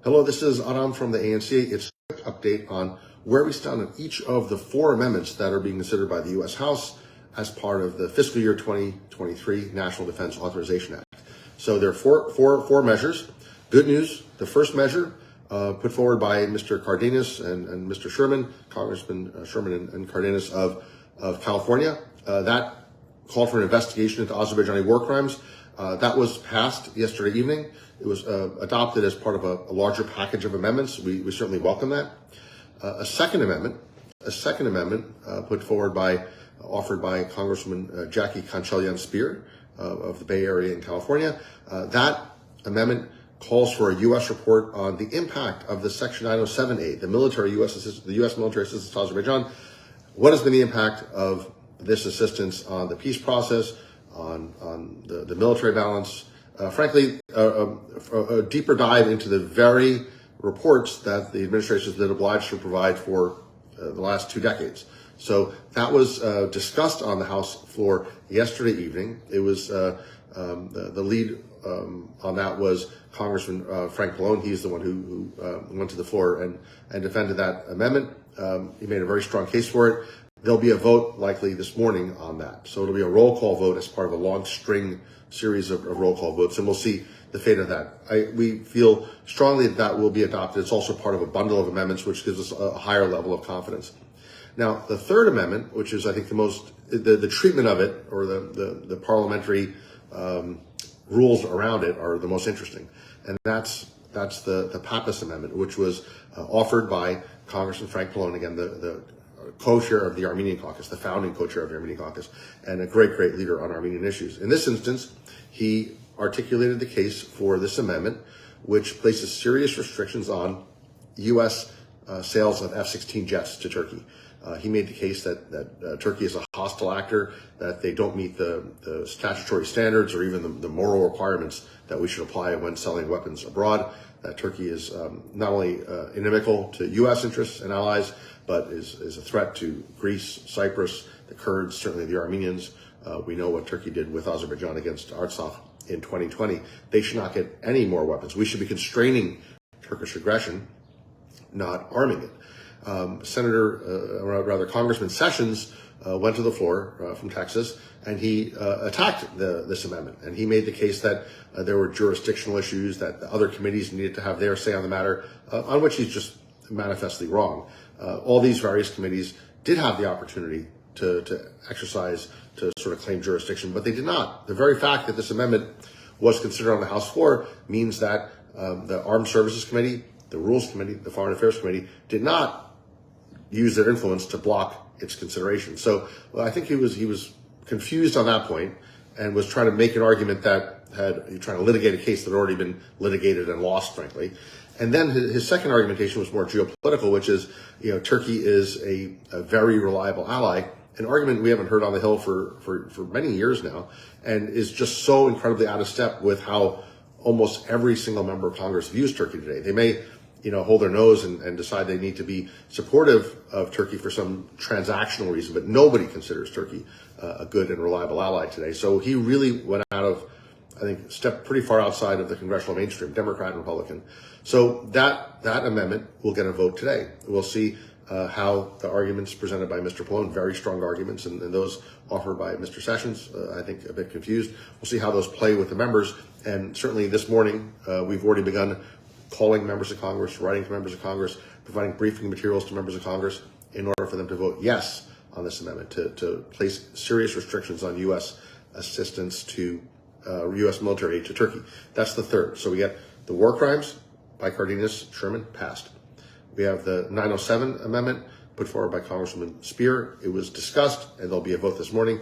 Hello, this is Aram from the ANCA. It's a quick update on where we stand on each of the four amendments that are being considered by the U.S. House as part of the fiscal year 2023 National Defense Authorization Act. So there are four measures. Good news, the first measure put forward by Mr. Cardenas and Mr. Sherman, Congressman Sherman and Cardenas of California, that called for an investigation into Azerbaijani war crimes. That was passed yesterday evening. It was adopted as part of a larger package of amendments. We certainly welcome that. A second amendment put forward offered by Congresswoman Jackie Conchellian-Spear of the Bay Area in California. That amendment calls for a U.S. report on the impact of the Section 907A, the U.S. military assistance to Azerbaijan. What has been the impact of this assistance on the peace process, on the military balance? Frankly, a deeper dive into the very reports that the administration has been obliged to provide for the last 2 decades. So that was discussed on the House floor yesterday evening. It was the lead on that was Congressman Frank Pallone. He's the one who went to the floor and defended that amendment. He made a very strong case for it. There'll be a vote likely this morning on that. So it'll be a roll call vote as part of a long series of roll call votes, and we'll see the fate of that. We feel strongly that will be adopted. It's also part of a bundle of amendments, which gives us a higher level of confidence. Now, the third amendment, which is I think the treatment of it, or the parliamentary rules around it are the most interesting, and that's the Pappas amendment, which was offered by Congressman Frank Pallone, again the co-chair of the Armenian caucus, the founding co-chair of the Armenian caucus, and a great leader on Armenian issues. In this instance, he articulated the case for this amendment, which places serious restrictions on U.S. Sales of F-16 jets to Turkey. He made the case that Turkey is a hostile actor, that they don't meet the statutory standards or even the moral requirements that we should apply when selling weapons abroad, that Turkey is not only inimical to U.S. interests and allies, but is a threat to Greece, Cyprus, the Kurds, certainly the Armenians. We know what Turkey did with Azerbaijan against Artsakh in 2020. They should not get any more weapons. We should be constraining Turkish aggression, not arming it. Congressman Sessions went to the floor from Texas, and he attacked this amendment. And he made the case that there were jurisdictional issues, that the other committees needed to have their say on the matter, on which he's just manifestly wrong. All these various committees did have the opportunity to exercise, to sort of claim jurisdiction, but they did not. The very fact that this amendment was considered on the House floor means that the Armed Services Committee, the Rules Committee, the Foreign Affairs Committee did not use their influence to block its consideration. So I think he was confused on that point and was trying to make an argument trying to litigate a case that had already been litigated and lost, frankly. And then his second argumentation was more geopolitical, which is, Turkey is a very reliable ally, an argument we haven't heard on the Hill for many years now, and is just so incredibly out of step with how almost every single member of Congress views Turkey today. They may, hold their nose and decide they need to be supportive of Turkey for some transactional reason, but nobody considers Turkey a good and reliable ally today. So he really went out of, I think, stepped pretty far outside of the congressional mainstream, Democrat and Republican. So that amendment will get a vote today. We'll see how the arguments presented by Mr. Pallone, very strong arguments, and those offered by Mr. Sessions, I think a bit confused. We'll see how those play with the members. And certainly this morning, we've already begun calling members of Congress, writing to members of Congress, providing briefing materials to members of Congress in order for them to vote yes on this amendment, to place serious restrictions on U.S. assistance to U.S. military aid to Turkey. That's the third. So we get the war crimes by Cardenas, Sherman, passed. We have the 907 amendment put forward by Congresswoman Spear. It was discussed, and there'll be a vote this morning.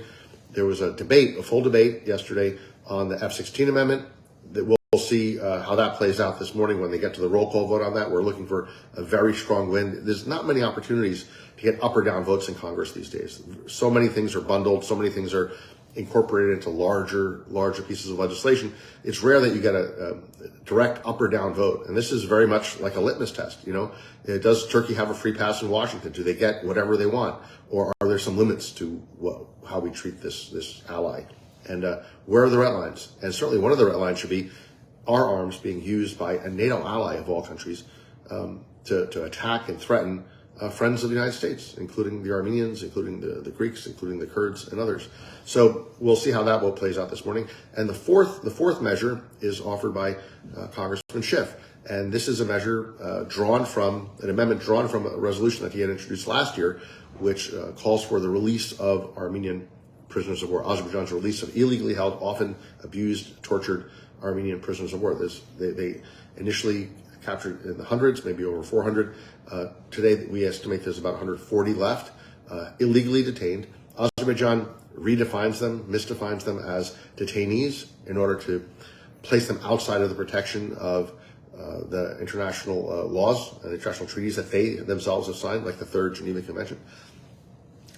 There was a full debate yesterday on the F-16 amendment. That we'll see how that plays out this morning when they get to the roll call vote on that. We're looking for a very strong win. There's not many opportunities to get up or down votes in Congress these days. So many things are bundled. So many things are incorporated into larger pieces of legislation. It's rare that you get a direct up or down vote. And this is very much like a litmus test. Does Turkey have a free pass in Washington? Do they get whatever they want? Or are there some limits to how we treat this ally? And where are the red lines? And certainly one of the red lines should be, our arms being used by a NATO ally of all countries to attack and threaten friends of the United States, including the Armenians, including the Greeks, including the Kurds and others. So we'll see how that vote plays out this morning. And the fourth measure is offered by Congressman Schiff. And this is a measure an amendment drawn from a resolution that he had introduced last year, which calls for the release of Armenian prisoners of war, Azerbaijan's release of illegally held, often abused, tortured Armenian prisoners of war. They initially captured in the hundreds, maybe over 400. Today, we estimate there's about 140 left, illegally detained. Azerbaijan redefines them, misdefines them as detainees in order to place them outside of the protection of the international laws and international treaties that they themselves have signed, like the Third Geneva Convention.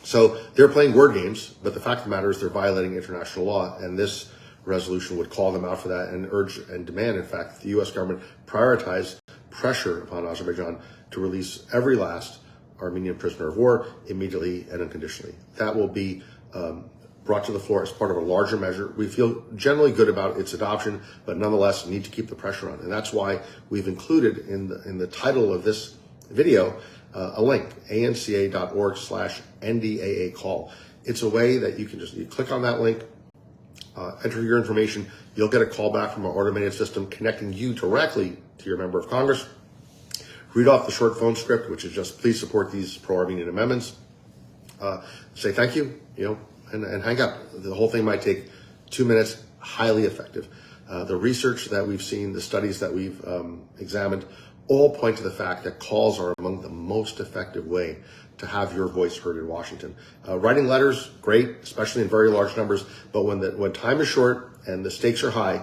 So they're playing word games, but the fact of the matter is they're violating international law, and this resolution would call them out for that and urge and demand, in fact, the U.S. government prioritize pressure upon Azerbaijan to release every last Armenian prisoner of war immediately and unconditionally. That will be brought to the floor as part of a larger measure. We feel generally good about its adoption, but nonetheless need to keep the pressure on. And that's why we've included in the title of this video a link, anca.org/NDAA call. It's a way that you click on that link, enter your information, you'll get a call back from our automated system connecting you directly to your member of Congress. Read off the short phone script, which is just, please support these pro-Armenian amendments. Say thank you, and hang up. The whole thing might take 2 minutes, highly effective. The research that we've seen, the studies that we've examined, all point to the fact that calls are among the most effective way to have your voice heard in Washington. Writing letters, great, especially in very large numbers, but when time is short and the stakes are high,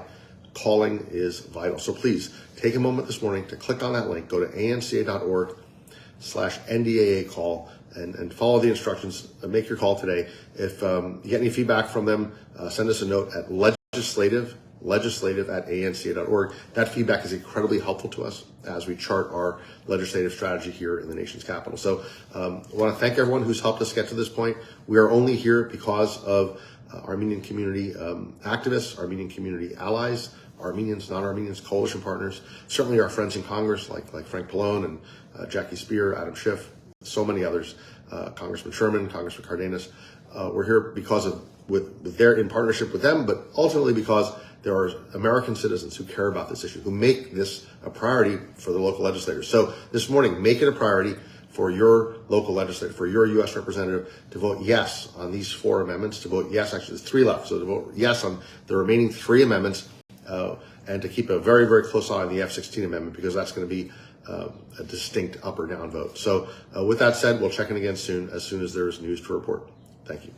calling is vital. So please take a moment this morning to click on that link, go to anca.org/NDAA call and follow the instructions, make your call today. If you get any feedback from them, send us a note at legislative@anca.org. That feedback is incredibly helpful to us as we chart our legislative strategy here in the nation's capital. So I want to thank everyone who's helped us get to this point. We are only here because of Armenian community activists, Armenian community allies, Armenians, non-Armenians, coalition partners, certainly our friends in Congress like Frank Pallone and Jackie Speer, Adam Schiff, so many others, Congressman Sherman, Congressman Cardenas. We're here because of in partnership with them, but ultimately because there are American citizens who care about this issue, who make this a priority for the local legislators. So this morning, make it a priority for your local legislator, for your U.S. representative to vote yes on these 4 amendments, to vote yes, actually there's 3 left, so to vote yes on the remaining 3 amendments, and to keep a very, very close eye on the F-16 amendment, because that's going to be a distinct up or down vote. So with that said, we'll check in again soon as there is news to report. Thank you.